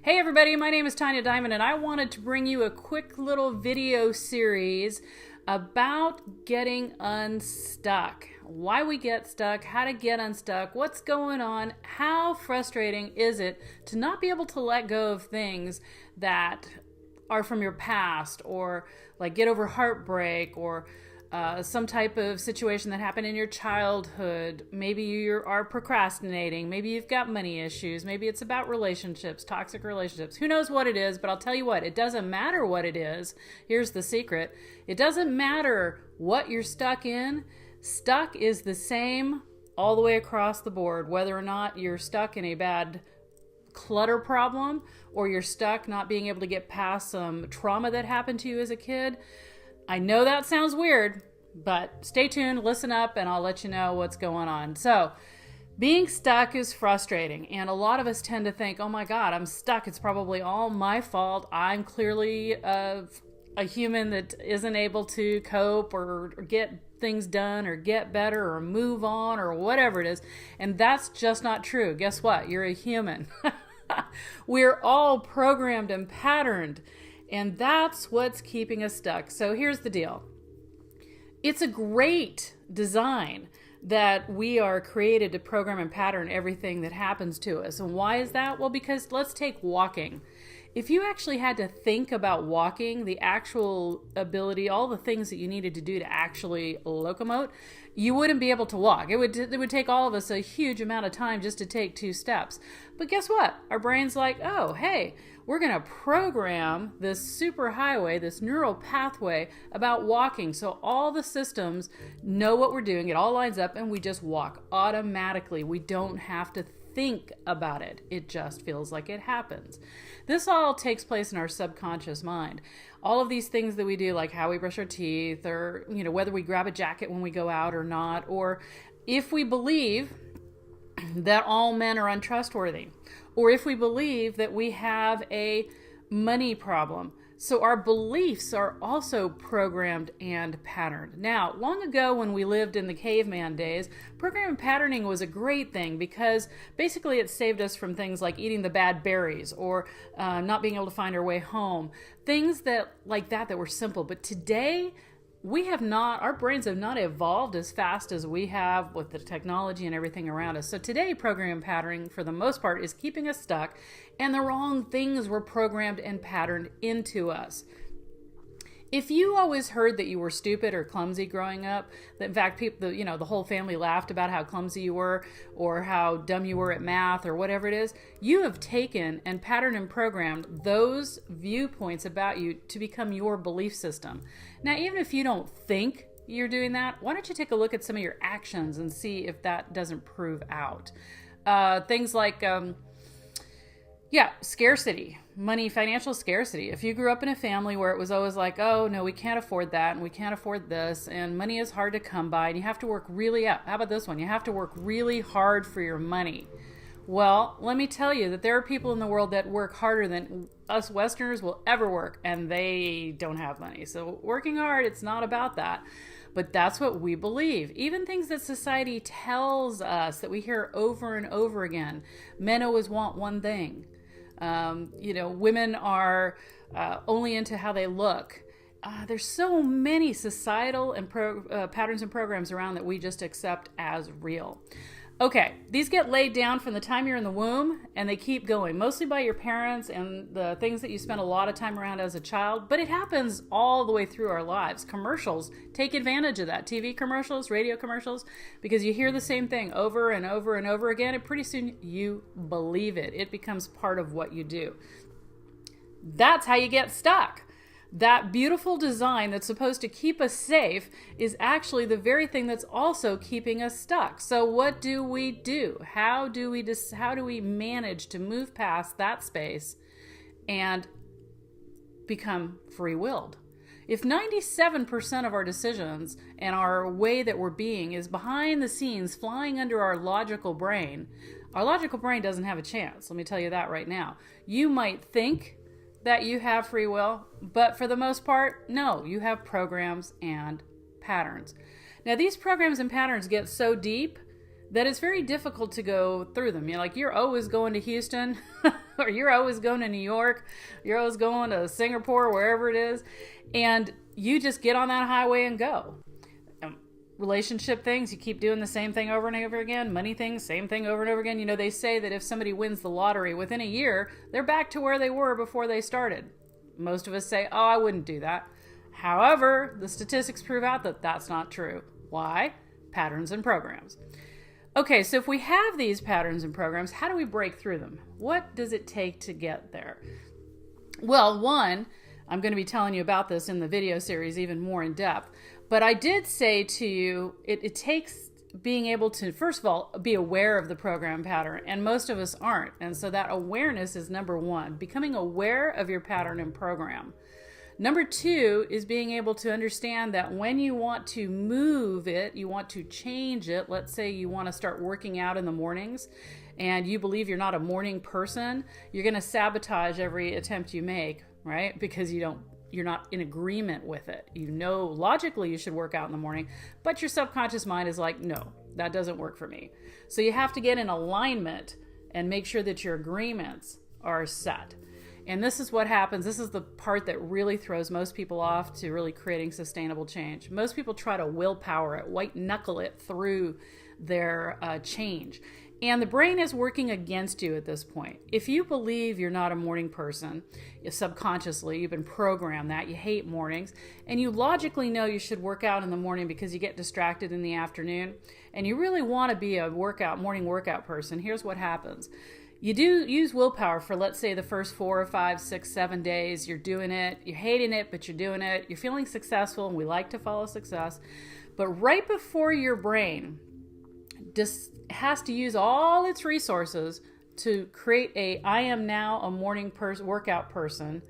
Hey everybody, my name is Tanya Diamond and I wanted to bring you a quick little video series about getting unstuck. Why we get stuck, how to get unstuck, what's going on, how frustrating is it to not be able to let go of things that are from your past, or like get over heartbreak, or some type of situation that happened in your childhood. Maybe you are procrastinating. Maybe you've got money issues. Maybe it's about relationships, toxic relationships. Who knows what it is, but I'll tell you what, it doesn't matter what it is. Here's the secret. It doesn't matter what you're stuck in. Stuck is the same all the way across the board, whether or not you're stuck in a bad clutter problem or you're stuck not being able to get past some trauma that happened to you as a kid. I know that sounds weird, but stay tuned, listen up, and I'll let you know what's going on. So, being stuck is frustrating, and a lot of us tend to think, oh my God, I'm stuck. It's probably all my fault. I'm clearly a human that isn't able to cope or get things done or get better or move on or whatever it is. And that's just not true. Guess what? You're a human. We're all programmed and patterned. And that's what's keeping us stuck. So here's the deal. It's a great design that we are created to program and pattern everything that happens to us. And why is that? Well, because let's take walking. If you actually had to think about walking, the actual ability, all the things that you needed to do to actually locomote, you wouldn't be able to walk. It would take all of us a huge amount of time just to take 2 steps. But guess what? Our brain's like, oh, hey, we're going to program this superhighway, this neural pathway about walking. So all the systems know what we're doing. It all lines up and we just walk automatically. We don't have to think about it. It just feels like it happens. This all takes place in our subconscious mind. All of these things that we do, like how we brush our teeth, or whether we grab a jacket when we go out or not, or if we believe that all men are untrustworthy, or if we believe that we have a money problem. So our beliefs are also programmed and patterned. Now, long ago when we lived in the caveman days, program and patterning was a great thing because basically it saved us from things like eating the bad berries or not being able to find our way home. Things that were simple. But today, our brains have not evolved as fast as we have with the technology and everything around us. So today, program and patterning, for the most part, is keeping us stuck, and the wrong things were programmed and patterned into us. If you always heard that you were stupid or clumsy growing up, that in fact the whole family laughed about how clumsy you were or how dumb you were at math or whatever it is, you have taken and patterned and programmed those viewpoints about you to become your belief system. Now, even if you don't think you're doing that, why don't you take a look at some of your actions and see if that doesn't prove out. Things like scarcity, money, financial scarcity. If you grew up in a family where it was always like, oh no, we can't afford that and we can't afford this and money is hard to come by and you have to work how about this one? You have to work really hard for your money. Well, let me tell you that there are people in the world that work harder than us Westerners will ever work, and they don't have money. So working hard, it's not about that. But that's what we believe. Even things that society tells us that we hear over and over again. Men always want one thing. Women are only into how they look. There's so many societal and patterns and programs around that we just accept as real. Okay, these get laid down from the time you're in the womb, and they keep going, mostly by your parents and the things that you spent a lot of time around as a child, but it happens all the way through our lives. Commercials take advantage of that. TV commercials, radio commercials, because you hear the same thing over and over and over again, and pretty soon you believe it. It becomes part of what you do. That's how you get stuck. That beautiful design that's supposed to keep us safe is actually the very thing that's also keeping us stuck. So what do we do? How do we manage to move past that space and become free-willed? If 97% of our decisions and our way that we're being is behind the scenes, flying under our logical brain doesn't have a chance. Let me tell you that right now. You might think that you have free will, but for the most part, no, you have programs and patterns. Now, these programs and patterns get so deep that it's very difficult to go through them. Like you're always going to Houston or you're always going to New York, you're always going to Singapore, wherever it is, and you just get on that highway and go. Relationship things, you keep doing the same thing over and over again. Money things, same thing over and over again. They say that if somebody wins the lottery within a year, they're back to where they were before they started. Most of us say, oh, I wouldn't do that. However, the statistics prove out that that's not true. Why? Patterns and programs. Okay, so if we have these patterns and programs, how do we break through them? What does it take to get there? Well, one, I'm going to be telling you about this in the video series even more in depth. But I did say to you, it takes being able to, first of all, be aware of the program pattern. And most of us aren't. And so that awareness is number one, becoming aware of your pattern and program. Number two is being able to understand that when you want to move it, you want to change it. Let's say you want to start working out in the mornings and you believe you're not a morning person, you're going to sabotage every attempt you make, right? Because you're not in agreement with it. Logically you should work out in the morning, but your subconscious mind is like, no, that doesn't work for me. So you have to get in alignment and make sure that your agreements are set. And this is what happens. This is the part that really throws most people off to really creating sustainable change. Most people try to willpower it, white knuckle it through their change. And the brain is working against you at this point. If you believe you're not a morning person, subconsciously, you've been programmed that, you hate mornings, and you logically know you should work out in the morning because you get distracted in the afternoon, and you really want to be a morning workout person, here's what happens. You do use willpower for, let's say, the first 4 or 5, 6, 7 days. You're doing it. You're hating it, but you're doing it. You're feeling successful, and we like to follow success. But right before your brain just has to use all its resources to create I am now a morning workout person,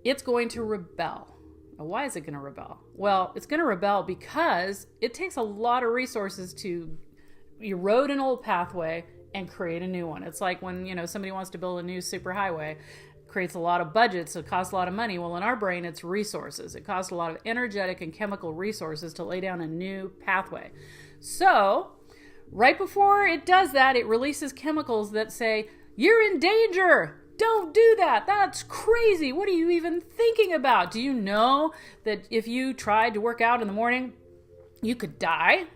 it's going to rebel. Now, why is it going to rebel? Well, it's going to rebel because it takes a lot of resources to erode an old pathway and create a new one. It's like when, somebody wants to build a new superhighway, creates a lot of budgets, it costs a lot of money. Well, in our brain, it's resources. It costs a lot of energetic and chemical resources to lay down a new pathway. So, right before it does that, it releases chemicals that say, you're in danger. Don't do that. That's crazy. What are you even thinking about? Do you know that if you tried to work out in the morning, you could die?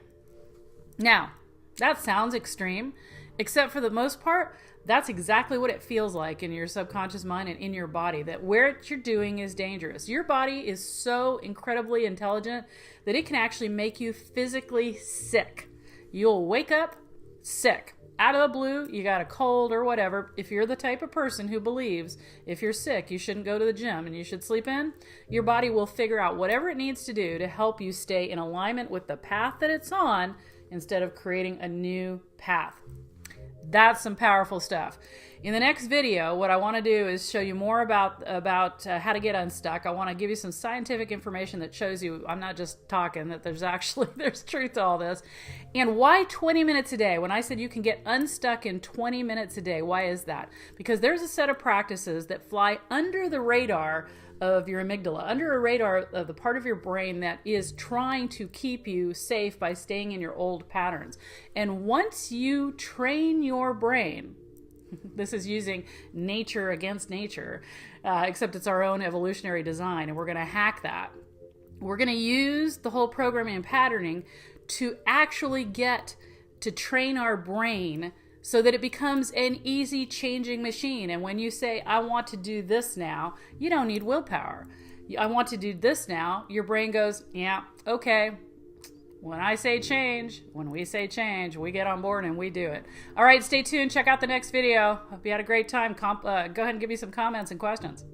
Now, that sounds extreme. Except for the most part, that's exactly what it feels like in your subconscious mind and in your body, that what you're doing is dangerous. Your body is so incredibly intelligent that it can actually make you physically sick. You'll wake up sick. Out of the blue, you got a cold or whatever. If you're the type of person who believes if you're sick, you shouldn't go to the gym and you should sleep in, your body will figure out whatever it needs to do to help you stay in alignment with the path that it's on instead of creating a new path. That's some powerful stuff. In the next video, what I want to do is show you more about how to get unstuck. I want to give you some scientific information that shows you I'm not just talking, that there's truth to all this. And why 20 minutes a day? When I said you can get unstuck in 20 minutes a day, why is that? Because there's a set of practices that fly under the radar of your amygdala, under a radar of the part of your brain that is trying to keep you safe by staying in your old patterns. And once you train your brain, this is using nature against nature, except it's our own evolutionary design, and we're going to hack that. We're going to use the whole programming and patterning to actually get to train our brain so that it becomes an easy changing machine. And when you say, I want to do this now, you don't need willpower. I want to do this now, your brain goes, yeah, okay. When we say change, we get on board and we do it. All right, stay tuned. Check out the next video. Hope you had a great time. Go ahead and give me some comments and questions.